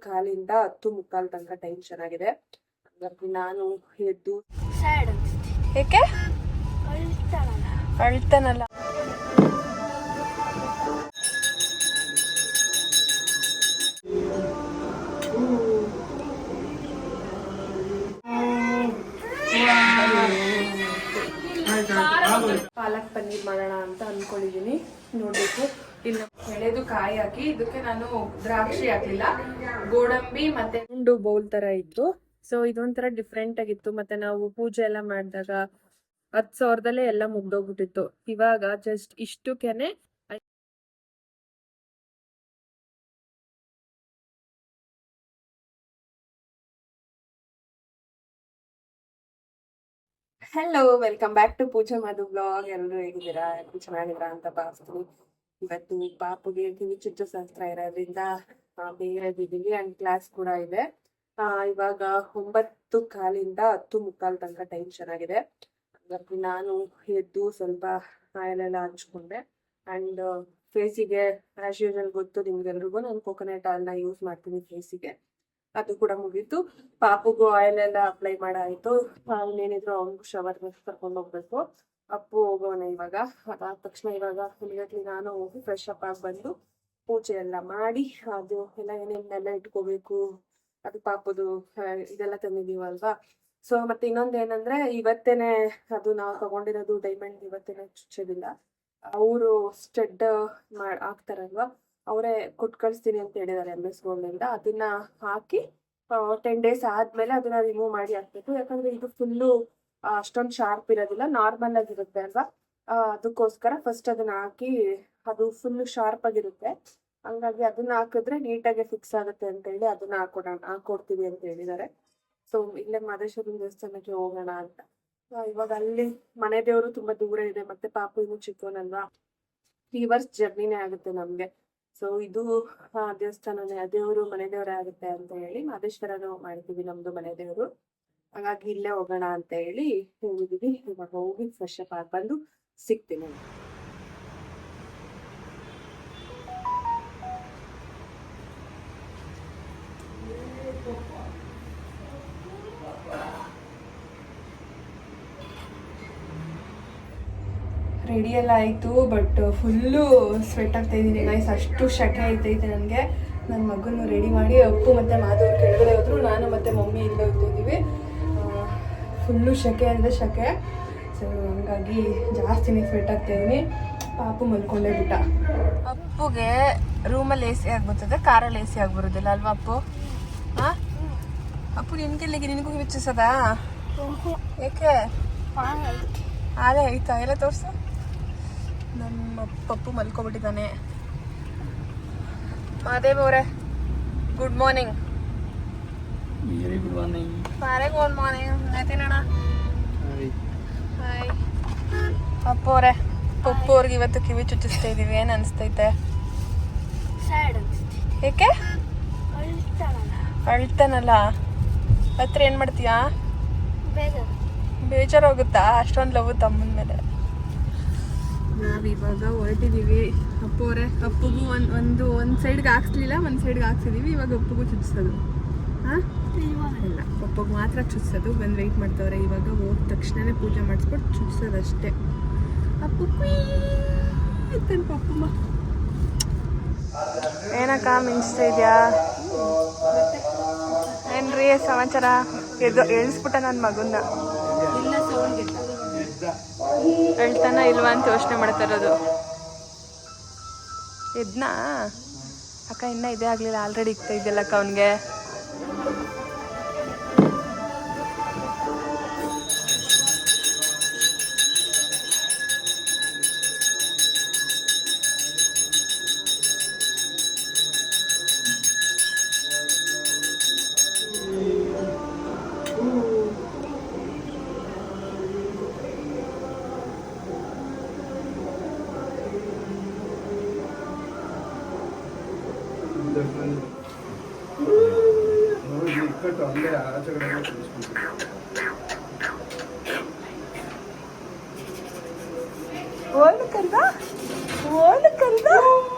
ಕಾಲಿಂದ 10:45 ತನಕ ಟೈಮ್ ಚೆನ್ನಾಗಿದೆ. ಹಾಗಾಗಿ ನಾನು ಎದ್ದು ಏಕೆ ಅಳ್ತಾನಲ್ಲ ಪಾಲಕ್ ಪನ್ನೀರ್ ಮಾಡೋಣ ಅಂತ ಅನ್ಕೊಂಡಿದೀನಿ. ನೋಡ್ಬೇಕು. ಇನ್ನು ಎಳೆದು ಕಾಯಿ ಹಾಕಿ ಇದಕ್ಕೆ ನಾನು ದ್ರಾಕ್ಷಿ ಹಾಕ್ಲಿಲ್ಲ, ಗೋಡಂಬಿ ಮತ್ತೆ ಉಂಡು ಬೌಲ್ ತರ ಇತ್ತು. ಸೊ ಇದೊಂಥರ ಡಿಫ್ರೆಂಟ್ ಆಗಿತ್ತು. ಮತ್ತೆ ನಾವು ಪೂಜೆ ಎಲ್ಲ ಮಾಡಿದಾಗ 10,000ದಲ್ಲೇ ಎಲ್ಲ ಮುಗ್ದೋಗ್ಬಿಟ್ಟಿತ್ತು. ಇವಾಗ ಜಸ್ಟ್ ಇಷ್ಟಕ್ಕೆನೆ hello, welcome back to Pooja Madhu blog. ಎಲ್ಲರೂ ಹೇಗಿದ್ದೀರಾ? ಎಲ್ಲರೂ ಚೆನ್ನಾಗಿದ್ದೀರಾ ಅಂತ ಭಾವಿಸ್ತೀನಿ. ಇವತ್ತು ಪಾಪುಗೆ ಕಿವಿ ಚುಚ್ಚು ಶಾಸ್ತ್ರ ಇರೋದ್ರಿಂದ ಬೇಗ ಎದ್ದಿದ್ದೀವಿ ಅಂಡ್ ಕ್ಲಾಸ್ ಕೂಡ ಇದೆ. ಇವಾಗ 9:15 10:45 ತನಕ ಟೈಮ್ ಚೆನ್ನಾಗಿದೆ. ಹಾಗಾಗಿ ನಾನು ಎದ್ದು ಸ್ವಲ್ಪ ಆಯಿಲೆಲ್ಲ ಹಂಚ್ಕೊಂಡೆ ಅಂಡ್ ಫೇಸಿಗೆ ಆಸ್ ಯೂಶಲ್ ಗೊತ್ತು ನಿಮ್ಗೆಲ್ರಿಗೂ, ನಾನು ಕೋಕೋನಟ್ ಆಯಿಲ್ನ ಯೂಸ್ ಮಾಡ್ತೀನಿ ಫೇಸಿಗೆ. ಅದು ಕೂಡ ಮುಗೀತು. ಪಾಪುಗೂ ಆಯಿಲ್ ಎಲ್ಲ ಅಪ್ಲೈ ಮಾಡಾಯ್ತು. ಇನ್ನೇನಿದ್ರು ಅವ್ನಿಗೂ ಶವರ್ ಕರ್ಕೊಂಡು ಹೋಗ್ಬೇಕು. ಅಪ್ಪು ಹೋಗೋಣ ಇವಾಗ. ಅದಾದ ತಕ್ಷಣ ಇವಾಗ ಇಮಿಡಿಯೇಟ್ಲಿ ನಾನು ಹೋಗಿ ಫ್ರೆಶ್ ಅಪ್ ಆಗಿ ಬಂದು ಪೂಜೆ ಎಲ್ಲ ಮಾಡಿ ಅದು ಎಲ್ಲ ಏನೇನೆಲ್ಲ ಇಟ್ಕೋಬೇಕು, ಅದು ಪಾಪುದು ಇದೆಲ್ಲ ತಂದಿದೀವಲ್ವಾ. ಸೊ ಮತ್ತೆ ಇನ್ನೊಂದೇನಂದ್ರೆ ಇವತ್ತೇನೆ ಅದು ನಾವು ತಗೊಂಡಿರೋದು ಡೈಮಂಡ್ ಇವತ್ತೇನೆ ಚುಚ್ಚೋದಿಲ್ಲ. ಅವರು ಸ್ಟಡ್ ಹಾಕ್ತಾರಲ್ವಾ, ಅವರೇ ಕೊಟ್ಟು ಕಳಿಸ್ತೀನಿ ಅಂತ ಹೇಳಿದ್ದಾರೆ MS ಗೋಲ್ಡಿಂದ. ಅದನ್ನ ಹಾಕಿ 10 days ಆದ್ಮೇಲೆ ಅದನ್ನ ರಿಮೂವ್ ಮಾಡಿ ಹಾಕ್ಬೇಕು. ಯಾಕಂದ್ರೆ ಇದು ಫುಲ್ಲು ಅಷ್ಟೊಂದು ಶಾರ್ಪ್ ಇರೋದಿಲ್ಲ, ನಾರ್ಮಲ್ ಆಗಿರುತ್ತೆ ಅಲ್ವಾ. ಅದಕ್ಕೋಸ್ಕರ ಫಸ್ಟ್ ಅದನ್ನ ಹಾಕಿ, ಅದು ಫುಲ್ ಶಾರ್ಪ್ ಆಗಿರುತ್ತೆ. ಹಂಗಾಗಿ ಅದನ್ನ ಹಾಕಿದ್ರೆ ನೀಟಾಗಿ ಫಿಕ್ಸ್ ಆಗುತ್ತೆ ಅಂತ ಹೇಳಿ ಅದನ್ನ ಹಾಕೊಡ್ತೀವಿ ಅಂತ ಹೇಳಿದ್ದಾರೆ. ಸೊ ಇಲ್ಲೇ ಮಹದೇಶ್ವರನ ದೇವಸ್ಥಾನಕ್ಕೆ ಹೋಗೋಣ ಅಂತ. ಇವಾಗ ಅಲ್ಲಿ ಮನೆ ದೇವರು ತುಂಬಾ ದೂರ ಇದೆ, ಮತ್ತೆ ಪಾಪು ಇನ್ನು ಚಿಕ್ಕವನಲ್ವಾ, 3 hours ಜರ್ನಿನೇ ಆಗುತ್ತೆ ನಮ್ಗೆ. ಸೊ ಇದು ದೇವಸ್ಥಾನನೇ, ದೇವರು ಮನೆ ದೇವರೇ ಆಗುತ್ತೆ ಅಂತ ಹೇಳಿ ಮಹದೇಶ್ವರನೂ ಮಾಡ್ತೀವಿ ನಮ್ದು ಮನೆ ದೇವರು. ಹಾಗಾಗಿ ಇಲ್ಲೇ ಹೋಗೋಣ ಅಂತ ಹೇಳಿ ಹೇಳಿದೀವಿ. ಇವಾಗ ಹೋಗಿ ಫ್ರೆಶ್ ಅಪ್ ಆಗಿ ಬಂದು ಸಿಗ್ತೀನಿ. ರೆಡಿ ಎಲ್ಲ ಆಯಿತು, ಬಟ್ ಫುಲ್ಲು ಸ್ವೆಟ್ ಆಗ್ತಾ ಇದ್ದೀನಿ ಗೈಸ್. ಅಷ್ಟು ಶಕೆ ಆಗ್ತೈತೆ ನನಗೆ. ನನ್ನ ಮಗನ್ನು ರೆಡಿ ಮಾಡಿ ಅಪ್ಪು ಮತ್ತು ಮಾಧವ್ ಕೆಳಗಡೆ ಹೋದ್ರು, ನಾನು ಮತ್ತು ಮಮ್ಮಿ ಇಲ್ಲೇ ಹೋಗ್ತಿದ್ದೀವಿ. ಫುಲ್ಲು ಶಕೆ ಅಂದರೆ ಶಕೆ. ಸೊ ಹಂಗಾಗಿ ಜಾಸ್ತಿನೇ ಸ್ವೆಟ್ ಆಗ್ತಾ ಇದ್ದೀನಿ. ಪಾಪು ಮಲ್ಕೊಂಡೇ ಬಿಟ್ಟ. ಅಪ್ಪುಗೆ ರೂಮಲ್ಲಿ AC ಆಗ್ಬಿಡ್ತದೆ, ಕಾರಲ್ಲಿ AC ಆಗ್ಬರೋದಿಲ್ಲ ಅಲ್ವಾ ಅಪ್ಪು? ಹಾಂ ಅಪ್ಪು, ನಿನಗೆಲ್ಲಿಗೆ ನಿನಗೂ ವಿಚಿಸದಾ? ಏಕೆ ಹಾಗೆ ಆಯ್ತಾ? ಎಲ್ಲ ತೋರಿಸು. ನಮ್ಮ ಪಪ್ಪು ಮಲ್ಕೊಬಿಟ್ಟಿದ್ದಾನೆ. ಮಾದೇವ್ ಅವರೇ, good morning. Very good morning. Very good morning. ನೈತಿನಣ್ಣ ಹಾಯ್. ಅಪ್ಪು ಅವರೇ, ಪಪ್ಪು ಅವ್ರಿಗೆ ಇವತ್ತು ಕಿವಿ ಚುಚ್ಚಿಸ್ತಾ ಇದ್ದೀವಿ. ಏನು ಅನಿಸ್ತೈತೆ? ಏಕೆ ಅಳ್ತಾನಲ್ಲ? ಹತ್ರ ಏನು ಮಾಡ್ತೀಯಾ? ಬೇಜಾರಾಗುತ್ತಾ? ಅಷ್ಟೊಂದು ಲವ್ ತಮ್ಮನ ಮೇಲೆ. ನಾವಿವಾಗ ಹೊರಟಿದ್ದೀವಿ. ಅಪ್ಪು ಅವರೇ, ಅಪ್ಪುಗೂ ಒಂದು ಸೈಡ್ಗೆ ಹಾಕ್ಸ್ಲಿಲ್ಲ, ಒಂದು ಸೈಡ್ಗೆ ಹಾಕ್ಸಿದ್ದೀವಿ. ಇವಾಗ ಅಪ್ಪುಗೂ ಚುಚ್ಚಿಸೋದು. ಹಾಂ ಇಲ್ಲ, ಪಪ್ಪಗೆ ಮಾತ್ರ ಚುಚ್ಸೋದು. ಬಂದು ವೆಯ್ಟ್ ಮಾಡ್ತವ್ರೆ. ಇವಾಗ ಹೋದ ತಕ್ಷಣವೇ ಪೂಜೆ ಮಾಡಿಸ್ಬಿಟ್ಟು ಚುಚ್ಸೋದು ಅಷ್ಟೇ. ಅಪ್ಪು ಇತ್ತೇನು ಪಪ್ಪಮ್ಮ? ಏನಕ್ಕ ಮಿಂಚ್ತಾ ಇದೆಯಾ? ಏನ್ರಿ ಸಮಾಚಾರ? ಎಳಿಸ್ಬಿಟ್ಟ ನನ್ನ ಮಗನ್ನ. ಹೇಳ್ತಾನ ಇಲ್ವಾ ಅಂತ ಯೋಚನೆ ಮಾಡ್ತಾ ಇರೋದು. ಎದ್ನಾ ಅಕ್ಕ? ಇನ್ನೂ ಇದೇ ಆಗಲಿಲ್ಲ, ಆಲ್ರೆಡಿ ಇಕ್ತಾ ಇದೆಯಲ್ಲಕ್ಕ ಅವನಿಗೆ. ಓಲು ಕಂದ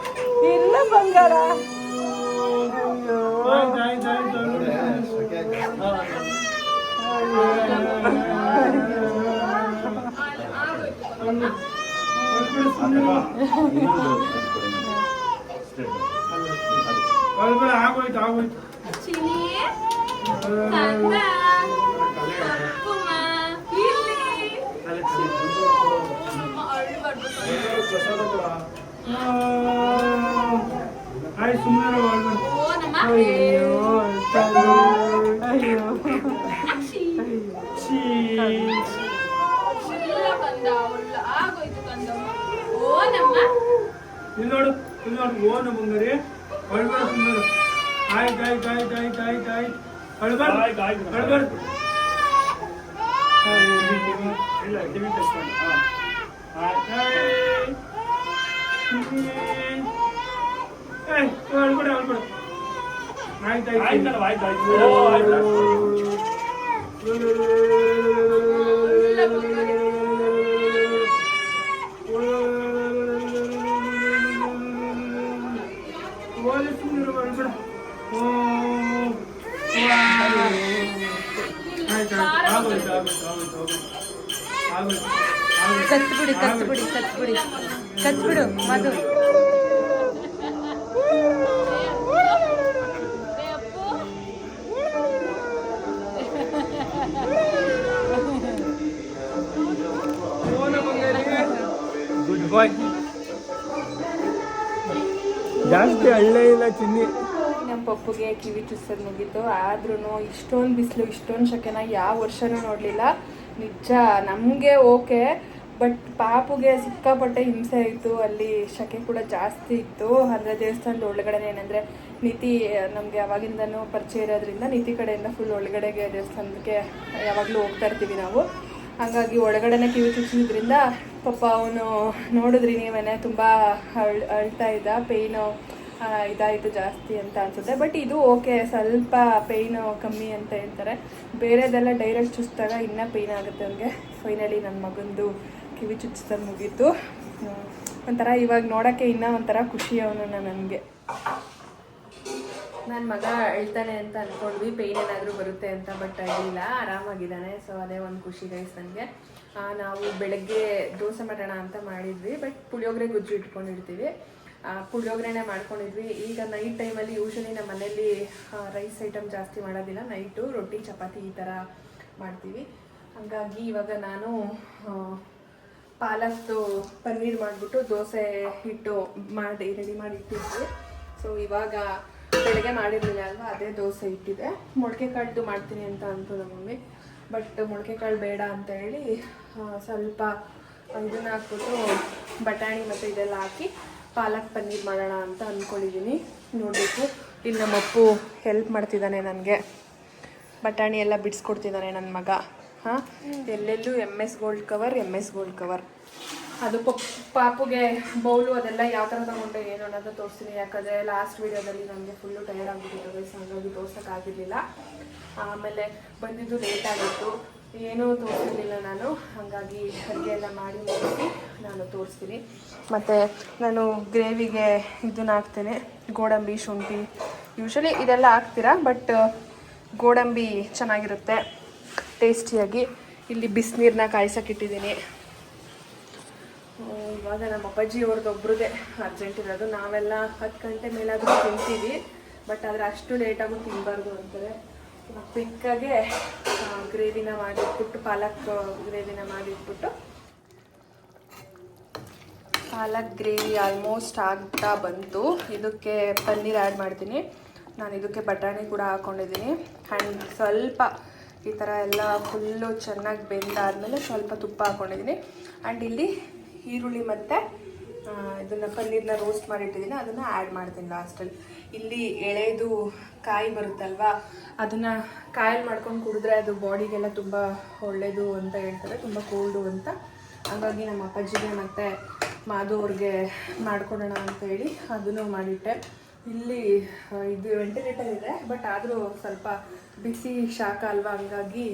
ಇಲ್ಲ ಬಂಗಾರ. ಅಯ್ಯೋ ಆಗೋಯ್ತು ಆಗೋಯ್ತು ಆಯ್ ಸುಮ್ಮನೆ ಅಯ್ಯೋ ಅಯ್ಯೋ ಇಲ್ಲಿ ನೋಡು ಓ ನಮ್ಮ ಬಂಗಾರಿ ಅಳ್ಬೇಡ ಸುಮ್ಮನೆ ಆಯ್ತು ಆಯ್ತು ಆಯ್ತು ಆಯ್ತು ಆಯ್ತು ಆಯ್ತು ಅಳ್ಬಾರ್ದು ಅಳ್ಬಾರ್ದು ಇಲ್ಲ ಟಿವಿ ಟೆಸ್ಟ್ ಮಾಡಿ ಅಳ್ಬೇಡ ಅಳ್ಬೇಡ ಆಯ್ತು ಆಯ್ತು ಆಯ್ತು ಆಯ್ತು ಕತ್ಬಿಡಿ ಕತ್ಬಿಡಿ ಕತ್ಬಿಡಿ ಕತ್ಬಿಡು ಮಧು ಗುಡ್ ಬಾಯ್ ಜಾಸ್ತಿ ಹಳ್ಳೆ ಇಲ್ಲ ಚಿನ್ನಿ ನಮ್ಮ ಪಪ್ಪುಗೆ ಕಿವಿ ಚುಚ್ಚೋದು ಮುಗೀತು. ಆದ್ರೂ ಇಷ್ಟೊಂದು ಬಿಸಿಲು ಇಷ್ಟೊಂದು ಶಕೆನ ಯಾವ ವರ್ಷನೂ ನೋಡಲಿಲ್ಲ. ನಿಜ ನಮಗೆ ಓಕೆ, ಬಟ್ ಪಾಪುಗೆ ಸಿಕ್ಕಾಪಟ್ಟೆ ಹಿಂಸೆ ಆಯಿತು. ಅಲ್ಲಿ ಶಕೆ ಕೂಡ ಜಾಸ್ತಿ ಇತ್ತು. ಅಂದರೆ ದೇವಸ್ಥಾನದ ಒಳಗಡೆ ಏನಂದರೆ ನೀತಿ ನಮಗೆ ಯಾವಾಗಿಂದನೂ ಪರಿಚಯ ಇರೋದ್ರಿಂದ ನೀತಿ ಕಡೆಯಿಂದ ಫುಲ್ ಒಳಗಡೆಗೆ ದೇವಸ್ಥಾನಕ್ಕೆ ಯಾವಾಗಲೂ ಹೋಗ್ತಾ ಇರ್ತೀವಿ ನಾವು. ಹಾಗಾಗಿ ಒಳಗಡೆನೆ ಕಿವಿ ಚುಚ್ಚಿದ್ರಿಂದ ಪಾಪ ಅವನು ನೋಡಿದ್ರಿ ನೀವೇನೆ ತುಂಬ ಅಳ್ತಾ ಇದ್ದ. ಪೇಯ್ನು ಇದಾಯಿತು ಜಾಸ್ತಿ ಅಂತ ಅನ್ಸುತ್ತೆ. ಬಟ್ ಇದು ಓಕೆ, ಸ್ವಲ್ಪ ಪೇಯ್ನು ಕಮ್ಮಿ ಅಂತ ಹೇಳ್ತಾರೆ. ಬೇರೆದೆಲ್ಲ ಡೈರೆಕ್ಟ್ ಚುಚ್ಚಿದಾಗ ಇನ್ನೂ ಪೇಯ್ನ್ ಆಗುತ್ತೆ ಅವನಿಗೆ. ಫೈನಲಿ ನನ್ನ ಮಗಂದು ಕಿವಿ ಚುಚ್ಚಿದಾಗ ಮುಗೀತು. ಒಂಥರ ಇವಾಗ ನೋಡೋಕ್ಕೆ ಇನ್ನೂ ಒಂಥರ ಖುಷಿ ಅವನು ನನಗೆ. ನನ್ನ ಮಗ ಅಳ್ತಾನೆ ಅಂತ ಅಂದ್ಕೊಂಡ್ವಿ, ಪೇಯ್ನ್ ಏನಾದರೂ ಬರುತ್ತೆ ಅಂತ. ಬಟ್ ಅಳ್ಳಿಲ್ಲ, ಆರಾಮಾಗಿದ್ದಾನೆ. ಸೊ ಅದೇ ಒಂದು ಖುಷಿ ಗೈಸ್ ನನಗೆ. ನಾವು ಬೆಳಗ್ಗೆ ದೋಸೆ ಮಾಡೋಣ ಅಂತ ಮಾಡಿದ್ವಿ, ಬಟ್ ಪುಳಿಯೋಗರೆ ಗುಜ್ಜು ಇಟ್ಕೊಂಡಿರ್ತೀವಿ. ಪುಳಿಯೋಗರೆನೇ ಮಾಡ್ಕೊಂಡಿದ್ವಿ. ಈಗ ನೈಟ್ ಟೈಮಲ್ಲಿ ಯೂಶ್ವಲಿ ನಮ್ಮ ಮನೇಲಿ ರೈಸ್ ಐಟಮ್ ಜಾಸ್ತಿ ಮಾಡೋದಿಲ್ಲ. ನೈಟು ರೊಟ್ಟಿ ಚಪಾತಿ ಈ ಥರ ಮಾಡ್ತೀವಿ. ಹಾಗಾಗಿ ಇವಾಗ ನಾನು ಪಾಲಕ್ದು ಪನ್ನೀರ್ ಮಾಡಿಬಿಟ್ಟು ದೋಸೆ ಹಿಟ್ಟು ಮಾಡಿ ರೆಡಿ ಮಾಡಿ ಇಟ್ಟಿದ್ವಿ. ಸೊ ಇವಾಗ ಬೆಳಗ್ಗೆ ಮಾಡಿರಲಿಲ್ಲ ಅಲ್ವಾ, ಅದೇ ದೋಸೆ ಇಟ್ಟಿದೆ. ಮೊಳಕೆ ಕಾಳ್ದು ಮಾಡ್ತೀನಿ ಅಂತ ಅಂತು ನಮ್ಮ ಮಮ್ಮಿ. ಬಟ್ ಮೊಳಕೆ ಕಾಳು ಬೇಡ ಅಂತ ಹೇಳಿ ಸ್ವಲ್ಪ ಇದನ್ನ ಹಾಕ್ಬಿಟ್ಟು ಬಟಾಣಿ ಮತ್ತು ಇದೆಲ್ಲ ಹಾಕಿ ಪಾಲಕ್ ಪನ್ನೀರ್ ಮಾಡೋಣ ಅಂತ ಅಂದ್ಕೊಂಡಿದ್ದೀನಿ. ನೋಡಬೇಕು. ಇಲ್ಲಿ ನಮ್ಮ ಅಪ್ಪು ಹೆಲ್ಪ್ ಮಾಡ್ತಿದ್ದಾನೆ ನನಗೆ. ಬಟಾಣಿ ಎಲ್ಲ ಬಿಡಿಸ್ಕೊಡ್ತಿದ್ದಾನೆ ನನ್ನ ಮಗ. ಹಾಂ, ಎಲ್ಲೆಲ್ಲೂ MS ಗೋಲ್ಡ್ ಕವರ್. ಅದು ಪಾಪುಗೆ ಬೌಲು ಅದೆಲ್ಲ ಯಾವ ಥರ ತೊಗೊಂಡೆ ಏನು ಅನ್ನೋದು ತೋರಿಸ್ತೀನಿ. ಯಾಕಂದರೆ ಲಾಸ್ಟ್ ವೀಡಿಯೋದಲ್ಲಿ ನನಗೆ ಫುಲ್ಲು ಟಯರ್ಡ್ ಆಗಿಬಿಟ್ಟಿದೆ, ಹಾಗಾಗಿ ತೋರ್ಸೋಕ್ಕಾಗಿರಲಿಲ್ಲ. ಆಮೇಲೆ ಬಂದಿದ್ದು ಲೇಟ್ ಆಗಿತ್ತು, ಏನೂ ತೋರಿಸಿರಲಿಲ್ಲ ನಾನು. ಹಾಗಾಗಿ ಅಡುಗೆ ಎಲ್ಲ ಮಾಡಿ ಮುಗಿಸಿ ನಾನು ತೋರಿಸ್ತೀನಿ. ಮತ್ತು ನಾನು ಗ್ರೇವಿಗೆ ಇದನ್ನ ಹಾಕ್ತೇನೆ, ಗೋಡಂಬಿ, ಶುಂಠಿ. ಯೂಶ್ವಲಿ ಇದೆಲ್ಲ ಹಾಕ್ತೀರಾ, ಬಟ್ ಗೋಡಂಬಿ ಚೆನ್ನಾಗಿರುತ್ತೆ ಟೇಸ್ಟಿಯಾಗಿ. ಇಲ್ಲಿ ಬಿಸಿನೀರನ್ನ ಕಾಯ್ಸೋಕ್ಕಿಟ್ಟಿದ್ದೀನಿ. ಇವಾಗ ನಮ್ಮ ಅಪ್ಪಾಜಿ ಅವ್ರದ್ದು ಒಬ್ರದ್ದೇ ಅರ್ಜೆಂಟ್ ಇರೋದು. ನಾವೆಲ್ಲ 10 ಗಂಟೆ ಮೇಲಾದರೂ ತಿಂತೀವಿ, ಬಟ್ ಆದರೆ ಅಷ್ಟು ಲೇಟಾಗೂ ತಿನ್ನಬಾರ್ದು ಅಂತಾರೆ. ಕ್ವಿಕ್ಕಾಗೆ ಗ್ರೇವಿನ ಮಾಡಿಟ್ಬಿಟ್ಟು ಪಾಲಕ್ ಗ್ರೇವಿನ ಮಾಡಿಟ್ಬಿಟ್ಟು ಪಾಲಕ್ ಗ್ರೇವಿ ಆಲ್ಮೋಸ್ಟ್ ಆಗ್ತಾ ಬಂತು. ಇದಕ್ಕೆ ಪನ್ನೀರ್ ಆ್ಯಡ್ ಮಾಡ್ತೀನಿ ನಾನು. ಇದಕ್ಕೆ ಬಟಾಣಿ ಕೂಡ ಹಾಕ್ಕೊಂಡಿದ್ದೀನಿ. ಆ್ಯಂಡ್ ಸ್ವಲ್ಪ ಈ ಥರ ಎಲ್ಲ ಫುಲ್ಲು ಚೆನ್ನಾಗಿ ಬೆಂದಾದಮೇಲೆ ಸ್ವಲ್ಪ ತುಪ್ಪ ಹಾಕ್ಕೊಂಡಿದ್ದೀನಿ. ಆ್ಯಂಡ್ ಇಲ್ಲಿ ಈರುಳ್ಳಿ ಮತ್ತು ಇದನ್ನು ಪನ್ನೀರನ್ನ ರೋಸ್ಟ್ ಮಾಡಿಟ್ಟಿದ್ದೀನಿ, ಅದನ್ನು ಆ್ಯಡ್ ಮಾಡ್ತೀನಿ ಲಾಸ್ಟಲ್ಲಿ. ಇಲ್ಲಿ ಎಳೆದು ಕಾಯಿ ಬರುತ್ತಲ್ವ, ಅದನ್ನು ಕಾಯಲ್ಲಿ ಮಾಡ್ಕೊಂಡು ಕುಡಿದ್ರೆ ಅದು ಬಾಡಿಗೆಲ್ಲ ತುಂಬ ಒಳ್ಳೆಯದು ಅಂತ ಹೇಳ್ತಾರೆ, ತುಂಬ ಕೋಲ್ಡು ಅಂತ. ಹಾಗಾಗಿ ನಮ್ಮ ಅಪ್ಪಾಜಿಗೆ ಮತ್ತು ಮಾಧು ಅವ್ರಿಗೆ ಮಾಡ್ಕೊಡೋಣ ಅಂತ ಹೇಳಿ ಅದನ್ನು ಮಾಡಿಟ್ಟೆ. ಇಲ್ಲಿ ಇದು ವೆಂಟಿಲೇಟರ್ ಇದೆ, ಬಟ್ ಆದರೂ ಸ್ವಲ್ಪ ಬಿಸಿ ಶಾಖ ಅಲ್ವಾ, ಹಂಗಾಗಿ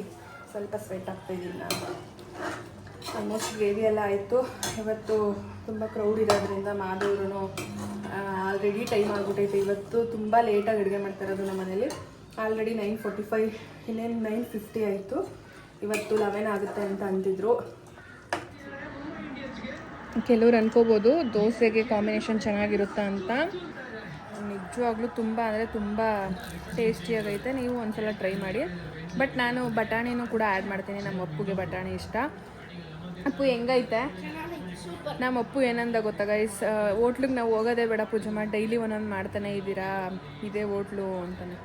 ಸ್ವಲ್ಪ ಸ್ವೆಟ್ ಆಗ್ತಾಯಿದ್ದೀನಿ ನಾನು. ಆಲ್ಮೋಸ್ಟ್ ಗ್ರೇವಿ ಎಲ್ಲ ಆಯಿತು. ಇವತ್ತು ತುಂಬ ಕ್ರೌಡ್ ಇರೋದ್ರಿಂದ ಮಾಧವರು ಆಲ್ರೆಡಿ ಟೈಮ್ ಆಗ್ಬಿಟ್ಟೈತೆ. ಇವತ್ತು ತುಂಬ ಲೇಟಾಗಿ ಅಡುಗೆ ಮಾಡ್ತಾ ಇರೋದು ನಮ್ಮ ಮನೇಲಿ. ಆಲ್ರೆಡಿ 9:45, ಇನ್ನೇನು 9:50 ಆಯಿತು. ಇವತ್ತು 11 ಆಗುತ್ತೆ ಅಂತ ಅಂತಿದ್ರು. ಕೆಲವ್ರು ಅನ್ಕೋಬೋದು ದೋಸೆಗೆ ಕಾಂಬಿನೇಷನ್ ಚೆನ್ನಾಗಿರುತ್ತಾ ಅಂತ. ನಿಜವಾಗ್ಲೂ ತುಂಬ ಅಂದರೆ ತುಂಬ ಟೇಸ್ಟಿಯಾಗೈತೆ. ನೀವು ಒಂದ್ಸಲ ಟ್ರೈ ಮಾಡಿ. ಬಟ್ ನಾನು ಬಟಾಣಿನೂ ಕೂಡ ಆ್ಯಡ್ ಮಾಡ್ತೀನಿ. ನಮ್ಮ ಅಪ್ಪುಗೆ ಬಟಾಣಿ ಇಷ್ಟ. ಅಪ್ಪು ಹೆಂಗೈತೆ? ನಮ್ಮ ಅಪ್ಪು ಏನಂದ ಗೊತ್ತಾ ಗೈಸ್, ಹೋಟ್ಲಿಗೆ ನಾವು ಹೋಗೋದೇ ಬೇಡ ಪೂಜಮ್ಮ, ಡೈಲಿ ಒಂದೊಂದು ಮಾಡ್ತಾನೆ ಇದ್ದೀರಾ, ಇದೇ ಹೋಟ್ಲು ಅಂತಾನೆ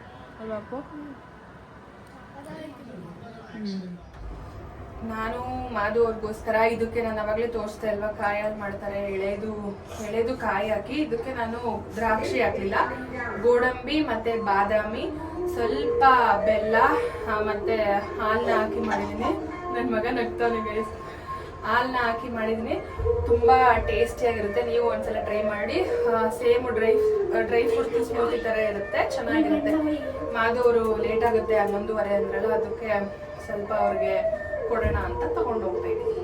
ಅಲ್ವಾ ಅಪ್ಪು? ನಾನು ಮಾದು ಅವ್ರಿಗೋಸ್ಕರ ಇದಕ್ಕೆ ನಾನು ಅವಾಗಲೇ ತೋರಿಸ್ದೆ ಅಲ್ವಾ, ಕಾಯಲ್ಲಿ ಮಾಡ್ತಾರೆ ಎಳೆದು ಕಾಯಿ ಹಾಕಿ. ಇದಕ್ಕೆ ನಾನು ದ್ರಾಕ್ಷಿ ಹಾಕಲಿಲ್ಲ, ಗೋಡಂಬಿ ಮತ್ತು ಬಾದಾಮಿ, ಸ್ವಲ್ಪ ಬೆಲ್ಲ ಮತ್ತು ಹಾಲನ್ನ ಹಾಕಿ ಮಾಡಿದ್ದೀನಿ. ನನ್ನ ಮಗ ನಗ್ತಾನೆ ಗೈಸ್. ಹಾಲನ್ನ ಹಾಕಿ ಮಾಡಿದ್ದೀನಿ. ತುಂಬ ಟೇಸ್ಟಿಯಾಗಿರುತ್ತೆ. ನೀವು ಒಂದ್ಸಲ ಟ್ರೈ ಮಾಡಿ. ಸೇಮ್ ಡ್ರೈ ಫ್ರೂಟ್ ಸ್ಮೂತಿ ಥರ ಇರುತ್ತೆ, ಚೆನ್ನಾಗಿರುತ್ತೆ. ಮಾದವರು ಲೇಟ್ ಆಗುತ್ತೆ 11:30 ಅಂದ್ರಲ್ಲ, ಅದಕ್ಕೆ ಸ್ವಲ್ಪ ಅವ್ರಿಗೆ ಕೊಡೋಣ ಅಂತ ತಗೊಂಡು ಹೋಗ್ತಾ ಇದ್ದೀನಿ.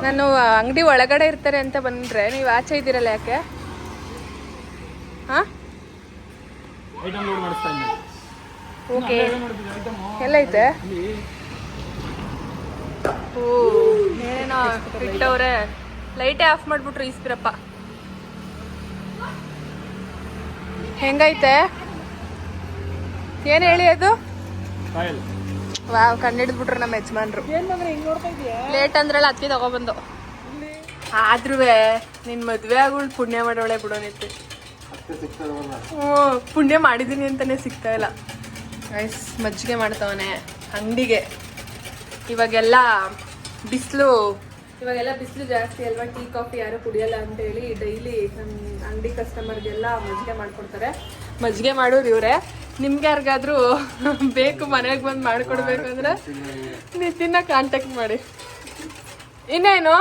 ನಾನು ಅಂಗಡಿ ಒಳಗಡೆ ಇರ್ತಾರೆ ಅಂತ ಬಂದ್ರೆ ನೀವು ಆಚೆ ಇದ್ದೀರಲ್ಲ, ಯಾಕೆ? ಹಾಂ, ಓಕೆ. ಎಲ್ಲೈತೆ? ಓ, ಏನೇನೋ ಇಟ್ಟವ್ರೆ. ಲೈಟೇ ಆಫ್ ಮಾಡಿಬಿಟ್ರು ಈಸ್ಬಿರಪ್ಪ. ಹೆಂಗೈತೆ? ಏನು ಹೇಳಿ ಅದು? ವಾವ್, ಕಂಡಿಡ್ಬಿಟ್ರು ನಮ್ಮ ಯಜಮಾನ್ರು. ಲೇಟ್ ಅಂದ್ರಲ್ಲ ಅದಕ್ಕೆ ತಗೊಬಂದು. ಆದ್ರೂ ನಿನ್ ಮದ್ವೆ ಆಗೋಳು ಪುಣ್ಯ ಮಾಡೋಳೆ ಬಿಡೋನಿತ್ತು. ಪುಣ್ಯ ಮಾಡಿದೀನಿ ಅಂತಾನೆ ಸಿಗ್ತಾ ಇಲ್ಲ. ಮಜ್ಜಿಗೆ ಮಾಡ್ತವನೆ ಅಂಗಡಿಗೆ. ಇವಾಗೆಲ್ಲ ಬಿಸಿಲು ಜಾಸ್ತಿ ಅಲ್ವಾ, ಟೀ ಕಾಫಿ ಯಾರು ಕುಡಿಯಲ್ಲ ಅಂತೇಳಿ ಡೈಲಿ ನಮ್ಮ ಅಂಗಡಿ ಕಸ್ಟಮರ್ಗೆಲ್ಲ ಮಜ್ಜಿಗೆ ಮಾಡ್ಕೊಡ್ತಾರೆ. ಮಜ್ಜಿಗೆ ಮಾಡೋರು ಇವರೇ. ನಿಮ್ಗೆ ಯಾರಿಗಾದ್ರೂ ಬೇಕು ಮನೆಗೆ ಬಂದು ಮಾಡ್ಕೊಡ್ಬೇಕು ಅಂದ್ರೆ ನಿತಿನ್ನ ಕಾಂಟ್ಯಾಕ್ಟ್ ಮಾಡಿ. ಇನ್ನೇನು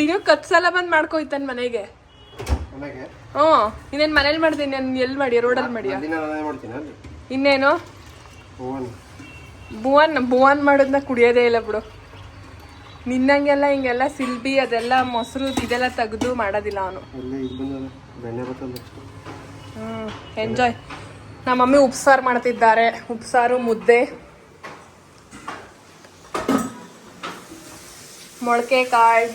ದಿನಕ್ಕೆ 10 ಸಲ ಬಂದು ಮಾಡ್ಕೊಯ್ತಾನೆ ಮನೆಗೆ. ಹ್ಞೂ, ಇನ್ನೇನು ಮನೇಲಿ ಮಾಡ್ತೀನಿ. ನಾನು ಎಲ್ಲಿ ಮಾಡಿ? ರೋಡಲ್ಲಿ ಮಾಡಿಯ? ಇನ್ನೇನು ಭುವನ್ ಮಾಡೋದನ್ನ ಕುಡಿಯೋದೇ ಇಲ್ಲ ಬಿಡು. ನಿನ್ನಂಗೆಲ್ಲ ಹಿಂಗೆಲ್ಲ ಸಿಲ್ಬಿ ಅದೆಲ್ಲ ಮೊಸರು ಇದೆಲ್ಲ ತೆಗೆದು ಮಾಡೋದಿಲ್ಲ ಅವನು. ಎಂಜಾಯ್. ನಮ್ಮ ಮಮ್ಮಿ ಉಪ್ಸಾರು ಮಾಡ್ತಿದ್ದಾರೆ. ಉಪ್ಸಾರು, ಮುದ್ದೆ, ಮೊಳಕೆ ಕಾಳು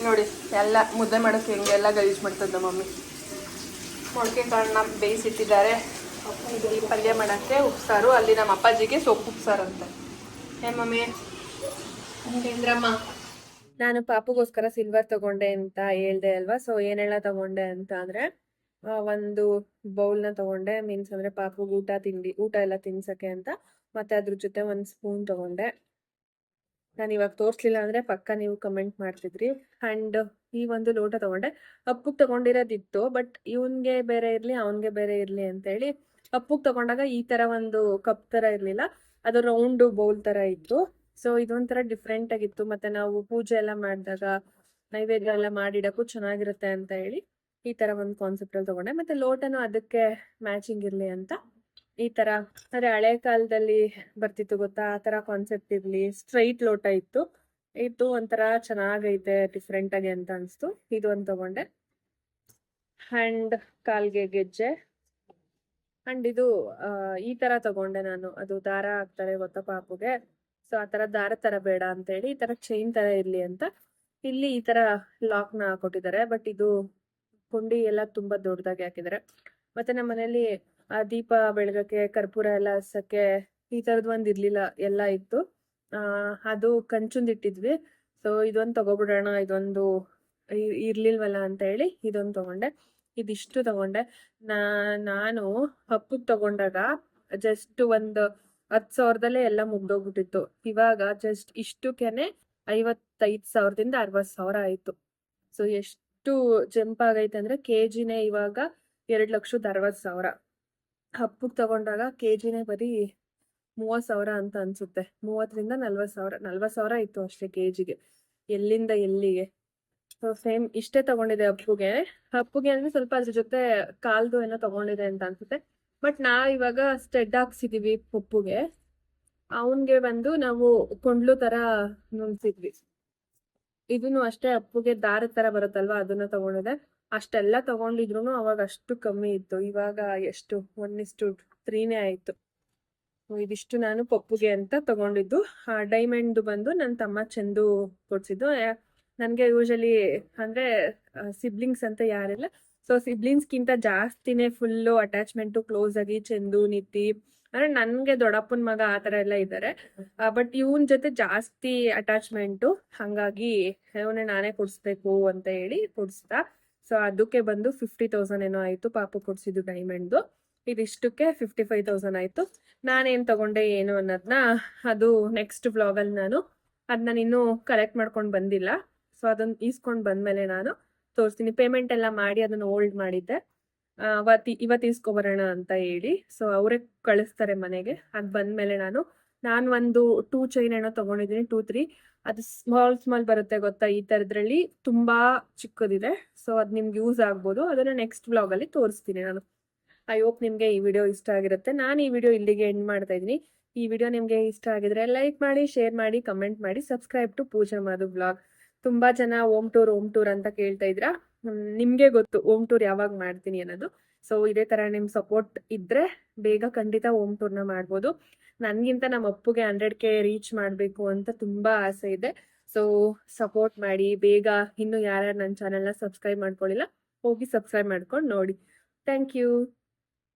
ನೋಡಿ. ಎಲ್ಲ ಮುದ್ದೆ ಮಾಡೋಕ್ಕೆ ಹೆಂಗೆಲ್ಲ ಗಲೀಜು ಮಾಡ್ತದೆ ನಮ್ಮ ಮಮ್ಮಿ. ಮೊಳಕೆ ಕಾಳನ್ನ ಬೇಯಿಸಿಟ್ಟಿದ್ದಾರೆ. ಈ ಪಲ್ಯ ಮಾಡೋಕ್ಕೆ ಉಪ್ಸಾರು. ಅಲ್ಲಿ ನಮ್ಮ ಅಪ್ಪಾಜಿಗೆ ಸೊಪ್ಪು ಉಪ್ಸಾರು ಅಂತ. ಏ ಮಮ್ಮಿ ಕೇಂದ್ರಮ್ಮ, ನಾನು ಪಾಪುಗೋಸ್ಕರ ಸಿಲ್ವರ್ ತಗೊಂಡೆ ಅಂತ ಹೇಳ್ದೆ ಅಲ್ವಾ. ಸೊ ಏನೆಲ್ಲ ತಗೊಂಡೆ ಅಂತ ಅಂದರೆ, ಒಂದು ಬೌಲ್ನ ತಗೊಂಡೆ, ಮೀನ್ಸ್ ಅಂದರೆ ಪಾಪುಗೆ ಊಟ ಎಲ್ಲ ತಿನ್ಸಕ್ಕೆ ಅಂತ. ಮತ್ತು ಅದ್ರ ಜೊತೆ ಒಂದು ಸ್ಪೂನ್ ತಗೊಂಡೆ. ನಾನು ಇವಾಗ ತೋರಿಸ್ಲಿಲ್ಲ ಅಂದರೆ ಪಕ್ಕ ನೀವು ಕಮೆಂಟ್ ಮಾಡ್ತಿದ್ರಿ. ಆ್ಯಂಡ್ ಈ ಒಂದು ಲೋಟ ತಗೊಂಡೆ. ಅಪ್ಪುಗೆ ತಗೊಂಡಿರೋದಿತ್ತು, ಬಟ್ ಇವನ್ಗೆ ಬೇರೆ ಇರಲಿ ಅವನಿಗೆ ಬೇರೆ ಇರಲಿ ಅಂತೇಳಿ ಅಪ್ಪುಗೆ ತಗೊಂಡಾಗ ಈ ಥರ ಒಂದು ಕಪ್ ಥರ ಇರಲಿಲ್ಲ, ಅದು ರೌಂಡು ಬೌಲ್ ಥರ ಇತ್ತು. ಸೊ ಇದೊಂಥರ ಡಿಫ್ರೆಂಟ್ ಆಗಿತ್ತು. ಮತ್ತು ನಾವು ಪೂಜೆ ಎಲ್ಲ ಮಾಡಿದಾಗ ನೈವೇದ್ಯ ಎಲ್ಲ ಮಾಡಿಡೋಕ್ಕೂ ಚೆನ್ನಾಗಿರುತ್ತೆ ಅಂತ ಹೇಳಿ ಈ ಥರ ಒಂದು ಕಾನ್ಸೆಪ್ಟಲ್ಲಿ ತಗೊಂಡೆ. ಮತ್ತು ಲೋಟನೂ ಅದಕ್ಕೆ ಮ್ಯಾಚಿಂಗ್ ಇರಲಿ ಅಂತ ಈ ಥರ, ಅಂದರೆ ಹಳೆ ಕಾಲದಲ್ಲಿ ಬರ್ತಿತ್ತು ಗೊತ್ತಾ, ಆ ಥರ ಕಾನ್ಸೆಪ್ಟ್ ಇರಲಿ. ಸ್ಟ್ರೈಟ್ ಲೋಟ ಇತ್ತು. ಇದು ಒಂಥರ ಚೆನ್ನಾಗೈತೆ, ಡಿಫ್ರೆಂಟಾಗಿ ಅಂತ ಅನಿಸ್ತು. ಇದು ಒಂದು ತಗೊಂಡೆ. ಹ್ಯಾಂಡ್ ಕಾಲ್ಗೆ ಗೆಜ್ಜೆ. ಆ್ಯಂಡ್ ಇದು ಈ ಥರ ತಗೊಂಡೆ ನಾನು. ಅದು ದಾರ ಹಾಕ್ತಾರೆ ಗೊತ್ತಾ ಪಾಪುಗೆ. ಸೊ ಆ ಥರ ದಾರ ಥರ ಬೇಡ ಅಂತೇಳಿ ಈ ಥರ ಚೈನ್ ಥರ ಇರಲಿ ಅಂತ ಇಲ್ಲಿ ಈ ಥರ ಲಾಕ್ನ ಹಾಕೊಟ್ಟಿದ್ದಾರೆ. ಬಟ್ ಇದು ಕೊಂಡಿ ಎಲ್ಲ ತುಂಬ ದೊಡ್ಡದಾಗಿ ಹಾಕಿದ್ದಾರೆ. ಮತ್ತು ನಮ್ಮ ಮನೇಲಿ ದೀಪ ಬೆಳಗಕ್ಕೆ, ಕರ್ಪೂರ ಎಲ್ಲ ಹಚ್ಚಕ್ಕೆ ಈ ಥರದ್ದು ಒಂದು ಇರಲಿಲ್ಲ, ಎಲ್ಲ ಇತ್ತು. ಅದು ಕಂಚುಂದು ಇಟ್ಟಿದ್ವಿ. ಸೊ ಇದೊಂದು ತಗೊಬಿಡೋಣ, ಇದೊಂದು ಇರ್ಲಿಲ್ವಲ್ಲ ಅಂತ ಹೇಳಿ ಇದೊಂದು ತಗೊಂಡೆ. ಇದಿಷ್ಟು ತಗೊಂಡೆ. ನಾನು ಹಬ್ಬಕ್ಕೆ ತಗೊಂಡಾಗ ಜಸ್ಟ್ ಒಂದು 10,000ದಲ್ಲೇ ಎಲ್ಲ ಮುಗ್ದೋಗ್ಬಿಟ್ಟಿತ್ತು. ಇವಾಗ ಜಸ್ಟ್ ಇಷ್ಟಕ್ಕೇನೆ 55,000ದಿಂದ 60,000 ಆಯಿತು. ಸೊ ಎಷ್ಟು ಜಂಪ್ ಆಗೈತೆ ಅಂದರೆ KGನೇ ಇವಾಗ 2,60,000. ಹಬ್ಬಕ್ಕೆ ತಗೊಂಡಾಗ KGನೇ ಬರೀ 30,000 ಅಂತ ಅನ್ಸುತ್ತೆ. 30ರಿಂದ 40,000, 40,000 ಇತ್ತು ಅಷ್ಟೇ KGಗೆ. ಎಲ್ಲಿಂದ ಎಲ್ಲಿಗೆ. ಸೊ ಸೇಮ್ ಇಷ್ಟೇ ತಗೊಂಡಿದೆ ಹಬ್ಬಗೆ ಅಂದರೆ ಸ್ವಲ್ಪ ಅದ್ರ ಜೊತೆ ಕಾಲ್ದು ಏನೋ ತಗೊಂಡಿದೆ ಅಂತ ಅನ್ಸುತ್ತೆ. ಬಟ್ ಇವಾಗ ಸ್ಟೆಡ್ ಹಾಕ್ಸಿದೀವಿ ಪಪ್ಪುಗೆ. ಅವನ್ಗೆ ಬಂದು ನಾವು ಕೊಂಡ್ಲು ತರ ನುಣ್ಸಿದ್ವಿ. ಇದನ್ನು ಅಷ್ಟೇ ಅಪ್ಪುಗೆ ದಾರದ ತರ ಬರುತ್ತಲ್ವಾ, ಅದನ್ನ ತಗೊಂಡಿದೆ. ಅಷ್ಟೆಲ್ಲ ತಗೊಂಡಿದ್ರು ಅವಾಗ ಅಷ್ಟು ಕಮ್ಮಿ ಇತ್ತು. ಇವಾಗ ಎಷ್ಟು 1:3 ಆಯಿತು. ಇದಿಷ್ಟು ನಾನು ಪಪ್ಪುಗೆ ಅಂತ ತಗೊಂಡಿದ್ದು. ಡೈಮಂಡ್ ಬಂದು ನನ್ನ ತಮ್ಮ ಚಂದು ಕೊಡ್ಸಿದ್ದು. ನನಗೆ ಯೂಶಲಿ ಅಂದರೆ ಸಿಬ್ಲಿಂಗ್ಸ್ ಅಂತ ಯಾರಿಲ್ಲ, ಸೊ ಸಿಬ್ಲಿಂಗ್ಸ್ಗಿಂತ ಜಾಸ್ತಿನೇ ಫುಲ್ಲು ಅಟ್ಯಾಚ್ಮೆಂಟು ಕ್ಲೋಸ್ ಆಗಿ ಚಂದು ನಿತಿ ಅಂದರೆ ನನಗೆ ದೊಡ್ಡಪ್ಪನ ಮಗ ಆ ಥರ ಎಲ್ಲ ಇದ್ದಾರೆ. ಬಟ್ ಇವನ ಜೊತೆ ಜಾಸ್ತಿ ಅಟ್ಯಾಚ್ಮೆಂಟು, ಹಾಗಾಗಿ ಇವನೇ ನಾನೇ ಕೊಡಿಸ್ಬೇಕು ಅಂತ ಹೇಳಿ ಕೊಡಿಸ್ದ. ಸೊ ಅದಕ್ಕೆ ಬಂದು 50,000 ಏನೋ ಆಯಿತು ಪಾಪು ಕೊಡಿಸಿದ್ದು ಡೈಮಂಡ್ದು. ಇದಿಷ್ಟಕ್ಕೆ 55,000 ಆಯಿತು. ನಾನೇನು ತಗೊಂಡೆ ಏನು ಅನ್ನೋದನ್ನ ಅದು ನೆಕ್ಸ್ಟ್ ವ್ಲಾಗಲ್ಲಿ ನಾನು ಅದನ್ನ ಇನ್ನೂ ಕಲೆಕ್ಟ್ ಮಾಡ್ಕೊಂಡು ಬಂದಿಲ್ಲ. ಸೊ ಅದನ್ನು ಈಸ್ಕೊಂಡು ಬಂದಮೇಲೆ ನಾನು ತೋರಿಸ್ತೀನಿ. ಪೇಮೆಂಟ್ ಎಲ್ಲ ಮಾಡಿ ಅದನ್ನು ಹೋಲ್ಡ್ ಮಾಡಿದ್ದೆ, ಇವತ್ತು ಈಸ್ಕೊಬರೋಣ ಅಂತ ಹೇಳಿ. ಸೊ ಅವರೇ ಕಳಿಸ್ತಾರೆ ಮನೆಗೆ. ಅದು ಬಂದಮೇಲೆ ನಾನು ಒಂದು 2 ಚೈನ್ ಏನೋ ತೊಗೊಂಡಿದ್ದೀನಿ, 2-3. ಅದು ಸ್ಮಾಲ್ ಬರುತ್ತೆ ಗೊತ್ತಾ, ಈ ಥರದ್ರಲ್ಲಿ ತುಂಬ ಚಿಕ್ಕದಿದೆ. ಸೊ ಅದು ನಿಮ್ಗೆ ಯೂಸ್ ಆಗ್ಬೋದು. ಅದನ್ನು ನೆಕ್ಸ್ಟ್ ವ್ಲಾಗಲ್ಲಿ ತೋರಿಸ್ತೀನಿ ನಾನು. ಐ ಹೋಪ್ ನಿಮಗೆ ಈ ವಿಡಿಯೋ ಇಷ್ಟ ಆಗಿರುತ್ತೆ. ನಾನು ಈ ವಿಡಿಯೋ ಇಲ್ಲಿಗೆ ಎಂಡ್ ಮಾಡ್ತಾ ಇದ್ದೀನಿ. ಈ ವಿಡಿಯೋ ನಿಮಗೆ ಇಷ್ಟ ಆಗಿದ್ರೆ ಲೈಕ್ ಮಾಡಿ, ಶೇರ್ ಮಾಡಿ, ಕಮೆಂಟ್ ಮಾಡಿ, subscribe to Pooja Madhu blog. ತುಂಬ ಜನ ಹೋಮ್ ಟೂರ್ ಅಂತ ಕೇಳ್ತಾ ಇದ್ದೀರಾ. ನಿಮಗೆ ಗೊತ್ತು ಹೋಮ್ ಟೂರ್ ಯಾವಾಗ ಮಾಡ್ತೀನಿ ಅನ್ನೋದು. ಸೊ ಇದೇ ಥರ ನಿಮ್ಮ ಸಪೋರ್ಟ್ ಇದ್ದರೆ ಬೇಗ ಖಂಡಿತ ಹೋಮ್ ಟೂರ್ನ ಮಾಡ್ಬೋದು. ನನಗಿಂತ ನಮ್ಮ ಅಪ್ಪುಗೆ 100K ರೀಚ್ ಮಾಡಬೇಕು ಅಂತ ತುಂಬ ಆಸೆ ಇದೆ. ಸೊ ಸಪೋರ್ಟ್ ಮಾಡಿ ಬೇಗ. ಇನ್ನೂ ಯಾರ್ಯಾರು ನನ್ನ ಚಾನಲ್ನ ಸಬ್ಸ್ಕ್ರೈಬ್ ಮಾಡ್ಕೊಳ್ಳಿಲ್ಲ ಹೋಗಿ ಸಬ್ಸ್ಕ್ರೈಬ್ ಮಾಡ್ಕೊಂಡು ನೋಡಿ. Thank you.